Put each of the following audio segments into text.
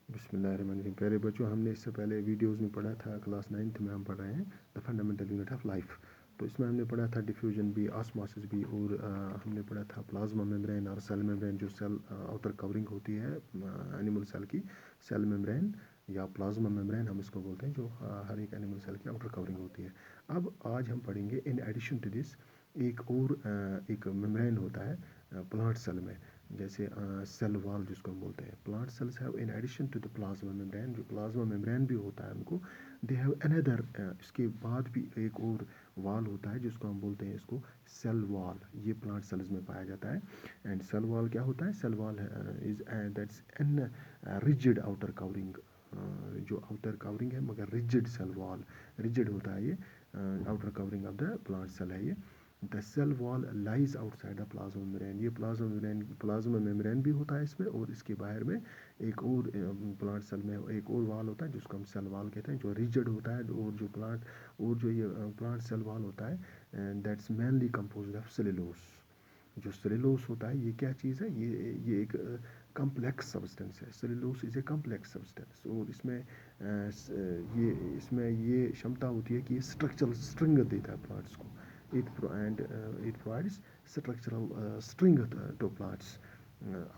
बिस्मिल्लाहिर्रहमानिर्रहीम। प्यारे बच्चों, हमने इससे पहले वीडियोस में पढ़ा था, क्लास 9th में हम पढ़ रहे हैं the fundamental unit of life. तो इसमें हमने पढ़ा था डिफ्यूजन भी, ऑस्मोसिस भी, और हमने पढ़ा था प्लाज्मा मेम्ब्रेन और सेल मेम्ब्रेन, जो सेल आउटर कवरिंग होती है एनिमल सेल की। सेल मेम्ब्रेन या प्लाज्मा मेम्ब्रेन हम इसको बोलते हैं, जो हर एक एनिमल सेल की आउटर कवरिंग होती है। अब आज हम पढ़ेंगे इन एडिशन टू दिस एक मेम्ब्रेन होता है प्लांट सेल में, जैसे सेल वॉल जिसको हम बोलते हैं। Plant cells have in addition to the plasma membrane, जो प्लाज्मा मेम्ब्रेन भी होता है उनको, दे हैव अनदर, इसके बाद भी एक और वॉल होता है जिसको हम बोलते हैं इसको सेल वॉल। ये प्लांट सेल्स में पाया जाता है। एंड सेल वॉल क्या होता है? Cell wall is that's an rigid outer covering, जो आउटर कवरिंग है मगर रिजिड सेल वॉल, रिजिड होता है ये outer covering of the plant cell है ये। The cell wall lies outside the plasma membrane, ये प्लाज्मा मेम्ब्रेन भी होता है इसमें, और इसके बाहर में एक और प्लांट सेल में एक और वॉल होता है जिसको हम सेल वॉल कहते हैं, जो रिजिड होता है। और जो ये प्लांट सेल वॉल होता है, that's mainly composed of cellulose. जो सेलुलोज होता है ये क्या चीज़ है? ये एक कम्प्लेक्स सब्सटेंस है। Cellulose is a complex substance, और इसमें ये क्षमता होती है कि ये स्ट्रक्चरल स्ट्रिंग देता है प्लांट्स को। It provides structural string to plants.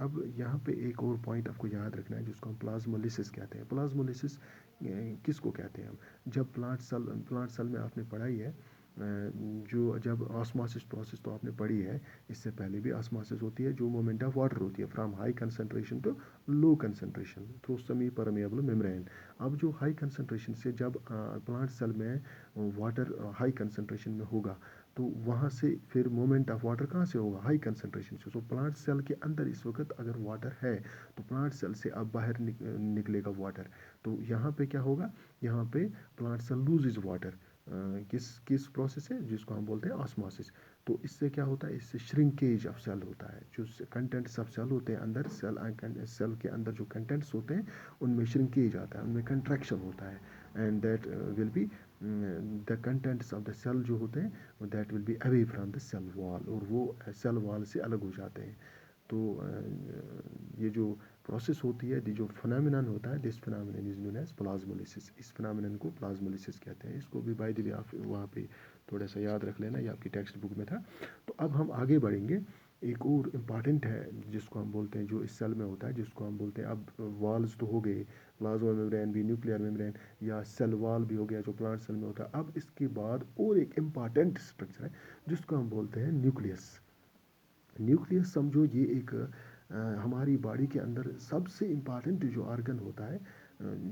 अब यहाँ पे एक और पॉइंट आपको याद रखना है जिसको हम प्लाज्मोलिसिस कहते हैं। प्लाज्मोलिसिस किसको कहते हैं हम? जब प्लांट सेल में आपने पढ़ाई है, जो जब ऑस्मोसिस प्रोसेस तो आपने पढ़ी है, इससे पहले भी ऑस्मोसिस होती है, जो मूवमेंट ऑफ वाटर होती है from high concentration to low concentration through semi permeable membrane. अब जो हाई कंसंट्रेशन से जब प्लांट सेल में वाटर हाई कंसंट्रेशन में होगा, तो वहाँ से फिर मूवमेंट ऑफ वाटर कहाँ से होगा? हाई कंसंट्रेशन से। सो प्लांट सेल के अंदर इस वक्त अगर वाटर है, तो प्लांट सेल से अब बाहर निकलेगा वाटर। तो यहाँ पे क्या होगा? यहाँ पे प्लांट सेल लूजेज वाटर। किस किस प्रोसेस है जिसको हम बोलते हैं ऑस्मोसिस। तो इससे क्या होता है? इससे श्रिंकेज ऑफ सेल होता है। जो कंटेंट्स ऑफ सेल होते हैं अंदर, सेल के अंदर जो कंटेंट्स होते हैं उनमें श्रिंकेज आता है, उनमें कंट्रैक्शन होता है। And that will be the contents of the cell जो होते हैं, that will be away from the cell wall, और वो सेल वॉल से अलग हो जाते हैं। तो ये जो प्रोसेस होती है, जो फिनोमिनन होता है, this phenomenon is known as plasmolysis. इस फिनोमिनन को प्लाज्मोलिसिस कहते हैं। इसको भी बाय द वे आप वहाँ पे थोड़ा सा याद रख लेना, ये आपकी टेक्स्ट बुक में था। तो अब हम आगे बढ़ेंगे। एक और इम्पॉर्टेंट है जिसको हम बोलते हैं, जो इस सेल में होता है, जिसको हम बोलते हैं, अब वॉल्स तो हो गए, प्लाज्मा मेम्ब्रेन भी, न्यूक्लियर मेम्ब्रेन या सेल वॉल भी हो गया जो प्लांट सेल में होता है। अब इसके बाद और एक इम्पॉर्टेंट स्ट्रक्चर है जिसको हम बोलते हैं न्यूक्लियस। न्यूक्लियस समझो, ये एक हमारी बॉडी के अंदर सबसे इम्पॉर्टेंट जो ऑर्गन होता है।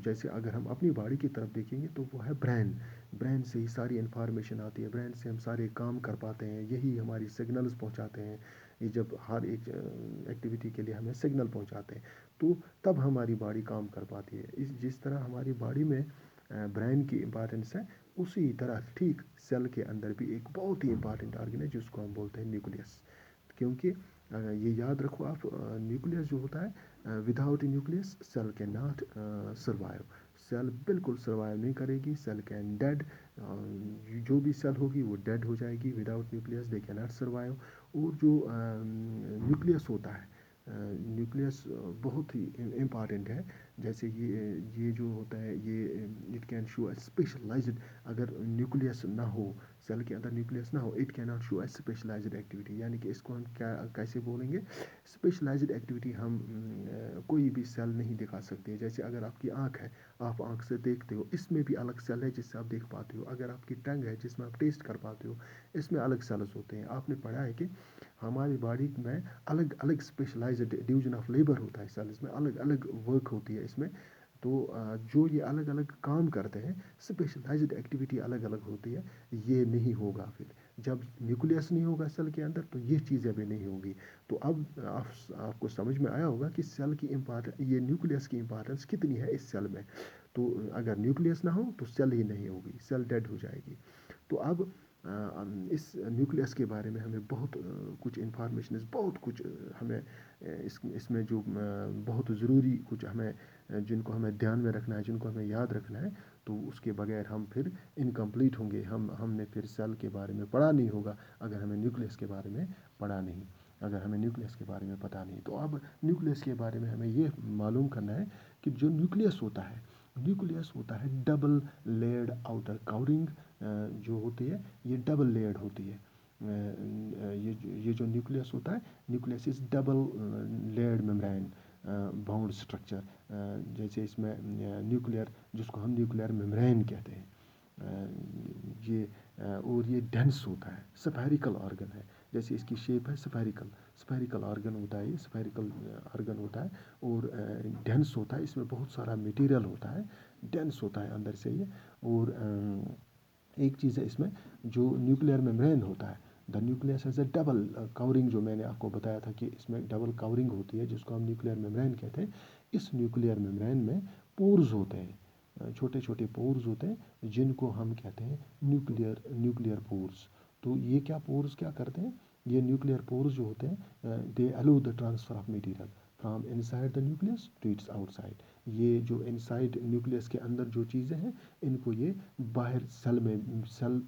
जैसे अगर हम अपनी बॉडी की तरफ देखेंगे तो वो है ब्रेन। ब्रेन से ही सारी इन्फॉर्मेशन आती है, ब्रेन से हम सारे काम कर पाते हैं, यही हमारी सिग्नल्स पहुंचाते हैं। ये जब हर एक एक्टिविटी के लिए हमें सिग्नल पहुंचाते हैं, तो तब हमारी बॉडी काम कर पाती है। जिस तरह हमारी बॉडी में ब्रेन की इम्पॉर्टेंस है, उसी तरह ठीक सेल के अंदर भी एक बहुत ही इंपॉर्टेंट ऑर्गन है जिसको हम बोलते हैं न्यूक्लियस। क्योंकि ये याद रखो आप, न्यूक्लियस जो होता है, without nucleus cell can not survive. Cell बिल्कुल सर्वाइव नहीं करेगी, सेल कैन डेड। जो भी सेल होगी वो डेड हो जाएगी। Without nucleus they can not survive. और जो न्यूक्लियस होता है, न्यूक्लियस बहुत ही इम्पॉर्टेंट है। जैसे ये जो होता है, ये इट कैन शो स्पेशलाइज्ड। अगर न्यूक्लियस ना हो, सेल के अंदर न्यूक्लियस ना हो, it can not show a specialised activity. यानी कि इसको हम क्या कैसे बोलेंगे? स्पेशलाइज्ड एक्टिविटी हम कोई भी सेल नहीं दिखा सकते। जैसे अगर आपकी आँख है, आप आँख से देखते हो, इसमें भी अलग सेल है जिससे आप देख पाते हो। अगर आपकी टंग है जिसमें आप टेस्ट कर पाते हो, इसमें अलग सेल्स होते हैं। आपने पढ़ा है कि हमारी बॉडी में अलग अलग स्पेशलाइज्ड डिवीजन ऑफ लेबर होता है सेल्स में, अलग अलग वर्क होती है इसमें। तो जो ये अलग अलग काम करते हैं, स्पेशलाइज्ड एक्टिविटी अलग अलग होती है, ये नहीं होगा। फिर जब न्यूक्लियस नहीं होगा सेल के अंदर, तो ये चीज़ें भी नहीं होगी। तो अब आपको समझ में आया होगा कि सेल की इम्पॉर्टेंस, ये न्यूक्लियस की इम्पॉर्टेंस कितनी है इस सेल में। तो अगर न्यूक्लियस ना हो तो सेल ही नहीं होगी, सेल डेड हो जाएगी। तो अब इस न्यूक्लियस के बारे में हमें बहुत कुछ इन्फॉर्मेशन, बहुत कुछ हमें इसमें जो बहुत ज़रूरी कुछ हमें जिनको हमें ध्यान में रखना है, जिनको हमें याद रखना है, तो उसके बगैर हम फिर इनकम्प्लीट होंगे। हमने फिर सेल के बारे में पढ़ा नहीं होगा अगर हमें न्यूक्लियस के बारे में पढ़ा नहीं। अगर हमें न्यूक्लियस के बारे में पता नहीं। तो अब न्यूक्लियस के बारे में हमें ये मालूम करना है कि जो न्यूक्लियस होता है डबल लेयर्ड आउटर कवरिंग जो होती है, ये डबल लेयर्ड होती है। ये जो न्यूक्लियस होता है, nucleus is double layered membrane bound structure. जैसे इसमें न्यूक्लियर, जिसको हम न्यूक्लियर मेम्ब्रेन कहते हैं, ये और ये डेंस होता है, स्फेरिकल ऑर्गन है। जैसे इसकी शेप है स्फेरिकल ऑर्गन होता है, ये स्फेरिकल ऑर्गन होता है और डेंस होता है। इसमें बहुत सारा मटेरियल होता है, डेंस होता है अंदर से ये। और एक चीज़ है इसमें, जो न्यूक्लियर मेम्ब्रेन होता है, the nucleus has a double covering, जो मैंने आपको बताया था कि इसमें डबल कवरिंग होती है, जिसको हम न्यूक्लियर मेम्ब्रेन कहते हैं। इस न्यूक्लियर मेम्ब्रेन में पोर्स होते हैं, छोटे छोटे पोर्स होते हैं, जिनको हम कहते हैं न्यूक्लियर पोर्स। तो ये पोर्स क्या करते हैं, ये न्यूक्लियर पोर्स जो होते हैं, they allow the transfer of material from inside the nucleus to its outside. ये जो इनसाइड न्यूक्लियस के अंदर जो चीज़ें हैं, इनको ये बाहर सेल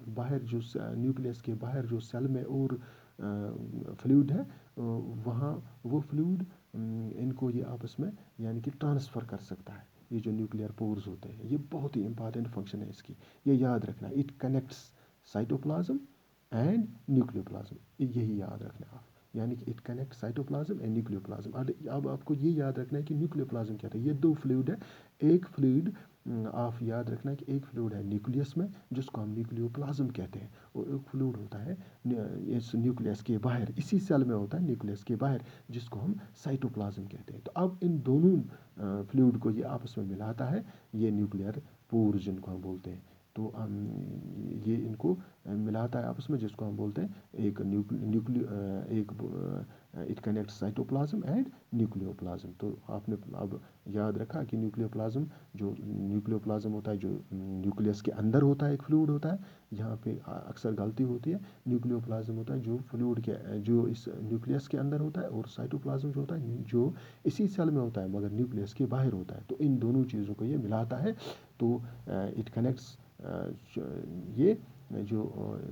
बाहर जो न्यूक्लियस के बाहर जो सेल में और फ्लूइड है, वहाँ वो फ्लूइड इनको ये आपस में यानी कि ट्रांसफ़र कर सकता है। ये जो न्यूक्लियर पोर्स होते हैं, ये बहुत ही इंपॉर्टेंट फंक्शन है इसकी, ये याद रखना। It connects cytoplasm and nucleoplasm, यही याद रखना आप। यानी कि it connect cytoplasm and nucleoplasm. अब आपको ये याद रखना है कि न्यूक्लियोप्लाज्म क्या है। ये दो फ्लूइड है, एक फ्लूइड आप याद रखना कि एक फ्लूइड है न्यूक्लियस में, जिसको हम न्यूक्लियोप्लाज्म कहते हैं, और एक फ्लूइड होता है इस न्यूक्लियस के बाहर, इसी सेल में होता है न्यूक्लियस के बाहर, जिसको हम साइटोप्लाज्म कहते हैं। तो अब इन दोनों फ्लूइड को ये आपस में मिलाता है, ये न्यूक्लियर पोर जिनको हम बोलते हैं। तो ये इनको मिलाता है आपस में, जिसको हम बोलते हैं एक it connect cytoplasm and nucleoplasm. तो आपने अब याद रखा कि न्यूक्लियोप्लाज्म होता है, जो न्यूक्लियस के अंदर होता है, एक फ्लूइड होता है। यहाँ पे अक्सर गलती होती है, न्यूक्लियोप्लाज्म होता है जो फ्लूइड के जो इस न्यूक्लियस के अंदर होता है, और साइटोप्लाज्म जो होता है जो इसी सेल में होता है मगर न्यूक्लियस के बाहर होता है। तो इन दोनों चीज़ों को ये मिलाता है। तो इट कनेक्ट्स ये जो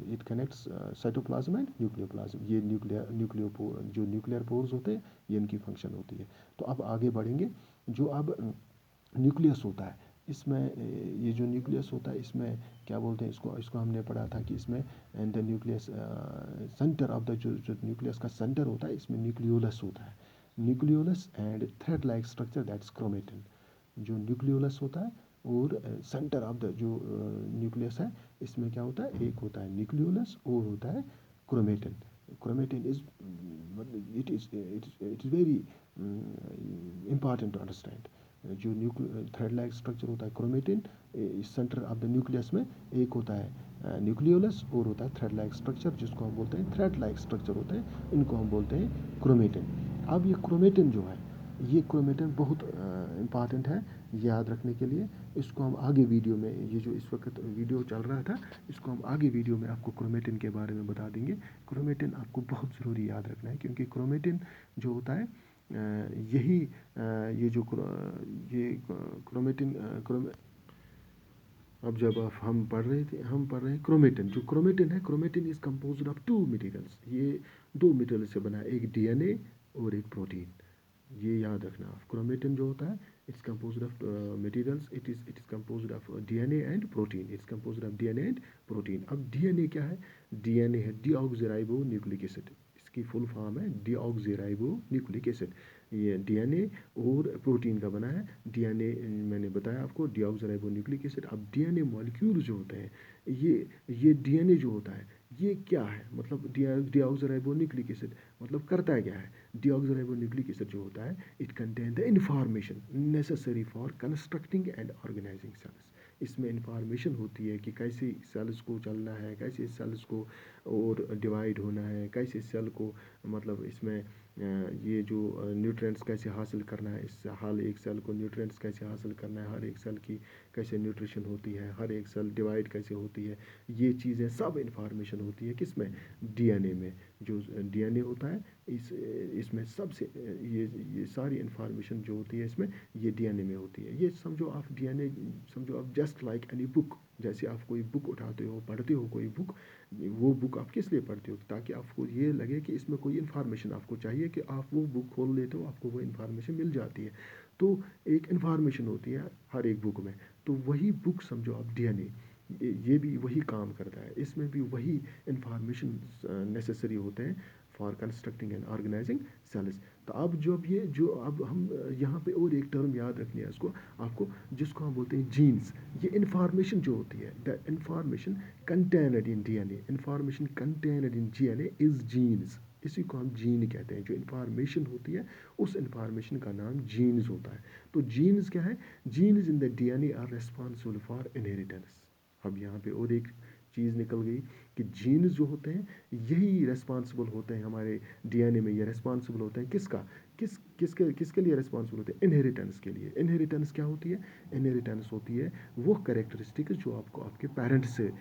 it connects cytoplasm and nucleoplasm. ये जो न्यूक्लियर पोर्स होते हैं, ये इनकी फंक्शन होती है। तो अब आगे बढ़ेंगे। जो अब न्यूक्लियस होता है, इसमें ये जो न्यूक्लियस होता है, इसमें क्या बोलते हैं इसको हमने पढ़ा था कि इसमें the nucleus centre of the जो न्यूक्लियस का सेंटर होता है, इसमें न्यूक्लियोलस होता है। Nucleolus and thread like structure, that's chromatin. जो न्यूक्लियोलस होता है और सेंटर ऑफ द जो न्यूक्लियस है, इसमें क्या होता है, एक होता है न्यूक्लियोलस और होता है chromatin. Chromatin is it is very important to understand. जो थ्रेड लाइक स्ट्रक्चर होता है chromatin, centre of the nucleus में एक होता है न्यूक्लियोलस और होता है थ्रेड लाइक स्ट्रक्चर, जिसको हम बोलते हैं थ्रेड लाइक स्ट्रक्चर होते हैं, इनको हम बोलते हैं क्रोमेटिन। अब ये क्रोमेटिन जो है, ये क्रोमेटिन बहुत इंपॉर्टेंट है याद रखने के लिए। इसको हम आगे वीडियो में, ये जो इस वक्त वीडियो चल रहा था, इसको हम आगे वीडियो में आपको क्रोमेटिन के बारे में बता देंगे। क्रोमेटिन आपको बहुत ज़रूरी याद रखना है, क्योंकि क्रोमेटिन जो होता है यही ये जो ये क्रोमेटिन अब जब हम पढ़ रहे हैं क्रोमेटिन। जो क्रोमेटिन है, chromatin is composed of two materials. ये दो मटेरियल से बना है, एक डीएनए और एक प्रोटीन। ये याद रखना आप। क्रोमेटिन जो होता है, it's composed of materials, it is composed of DNA and protein. It's composed of DNA and protein. अब डीएनए क्या है? डीएनए है डीऑक्सीराइबो न्यूक्लिक एसिड, इसकी फुल फॉर्म है डीऑक्सीराइबो न्यूक्लिक एसिड। ये डीएनए और प्रोटीन का बना है। डीएनए मैंने बताया आपको, डीऑक्सीराइबो न्यूक्लिक एसिड। अब डीएनए मॉलिक्यूल जो होते हैं, ये डीएनए जो होता है, ये क्या है? मतलब डीऑक्सीराइबो न्यूक्लिक एसिड मतलब करता क्या है? डीऑक्सीराइबो न्यूक्लिक एसिड जो होता है, it contain the information necessary for constructing and organising cells. इसमें इंफॉर्मेशन होती है कि कैसे सेल्स को चलना है, कैसे सेल्स को और डिवाइड होना है, कैसे सेल को मतलब इसमें ये जो न्यूट्रिएंट्स कैसे हासिल करना है, इस हर एक सेल को न्यूट्रिएंट्स कैसे हासिल करना है, हर एक सेल की कैसे न्यूट्रिशन होती है, हर एक सेल डिवाइड कैसे होती है, ये चीज़ें सब इंफॉर्मेशन होती है किसमें? डीएनए में। जो डीएनए होता है, इसमें सबसे ये सारी इन्फॉर्मेशन जो होती है इसमें, ये डीएनए में होती है। ये समझो आप डीएनए, समझो आप जस्ट लाइक एनी बुक, जैसे आप कोई बुक उठाते हो, पढ़ते हो कोई बुक, वो बुक आप किस लिए पढ़ते हो? ताकि आपको ये लगे कि इसमें कोई इन्फॉर्मेशन आपको चाहिए, कि आप वो बुक खोल लेते हो, आपको वो इन्फॉर्मेशन मिल जाती है। तो एक इन्फॉर्मेशन होती है हर एक बुक में। तो वही बुक समझो आप डीएनए, ये भी वही काम करता है, इसमें भी वही इंफॉर्मेशन नेसेसरी होते हैं for constructing and organising cells. तो अब जब ये जो अब हम यहाँ पे और एक टर्म याद रखनी है इसको आपको, जिसको हम बोलते हैं जीन्स। ये इंफॉर्मेशन जो होती है, the information contained in DNA, information contained in DNA is genes. इसी को हम जीन कहते हैं। जो इंफॉर्मेशन होती है उस इंफॉर्मेशन का नाम जीन्स होता है। तो जीन्स क्या है? Genes in the DNA are responsible for inheritance. अब यहाँ पे और एक चीज़ निकल गई कि जीन्स जो होते हैं यही रेस्पॉन्सिबल होते हैं हमारे डीएनए में। ये रेस्पॉन्सिबल होते हैं किसका? किसके लिए रेस्पॉन्सिबल होते हैं? इनहेरिटेंस के लिए। इनहेरिटेंस क्या होती है? इनहेरिटेंस होती है वो कैरेक्टरिस्टिक्स जो आपको आपके पेरेंट्स से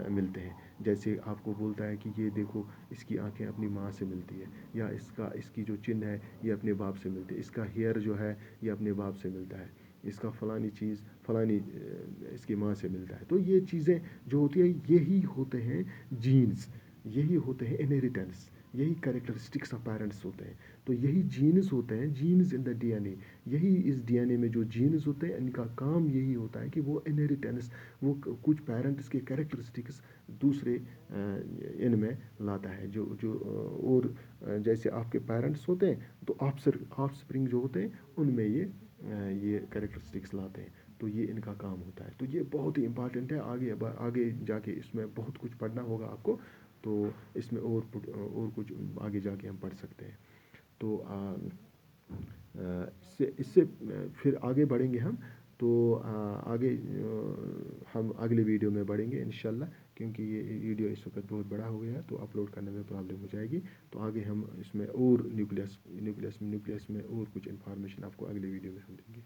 मिलते हैं। जैसे आपको बोलता है कि ये देखो, इसकी आंखें अपनी माँ से मिलती है, या इसकी जो चिन्ह है ये अपने बाप से मिलती है, इसका हेयर जो है ये अपने बाप से मिलता है, इसका फलानी चीज़ फलानी इसकी माँ से मिलता है। तो ये चीज़ें जो होती है यही होते हैं जीन्स, यही होते हैं इनहेरिटेंस, यही कैरेक्टरिस्टिक्स ऑफ पेरेंट्स होते हैं। तो यही जीन्स होते हैं, जीन्स इन द डीएनए। यही इस डीएनए में जो जीन्स होते हैं इनका काम यही होता है कि वो इनहेरिटेंस, वो कुछ पेरेंट्स के कैरेक्टरिस्टिक्स दूसरे इनमें लाता है। जो जो और जैसे आपके पेरेंट्स होते हैं तो ऑफ स्प्रिंग जो होते हैं उनमें ये कैरेक्टरिस्टिक्स लाते हैं। तो ये इनका काम होता है। तो ये बहुत ही इंपॉर्टेंट है। आगे आगे जाके इसमें बहुत कुछ पढ़ना होगा आपको। तो इसमें और कुछ आगे जाके हम पढ़ सकते हैं। तो इससे इससे फिर आगे बढ़ेंगे हम। तो आगे हम अगले वीडियो में बढ़ेंगे इंशाल्लाह, क्योंकि ये वीडियो इस वक्त बहुत बड़ा हो गया है तो अपलोड करने में प्रॉब्लम हो जाएगी। तो आगे हम इसमें और न्यूक्लियस न्यूक्लियस न्यूक्लियस में और कुछ इन्फॉर्मेशन आपको अगले वीडियो में हम देंगे।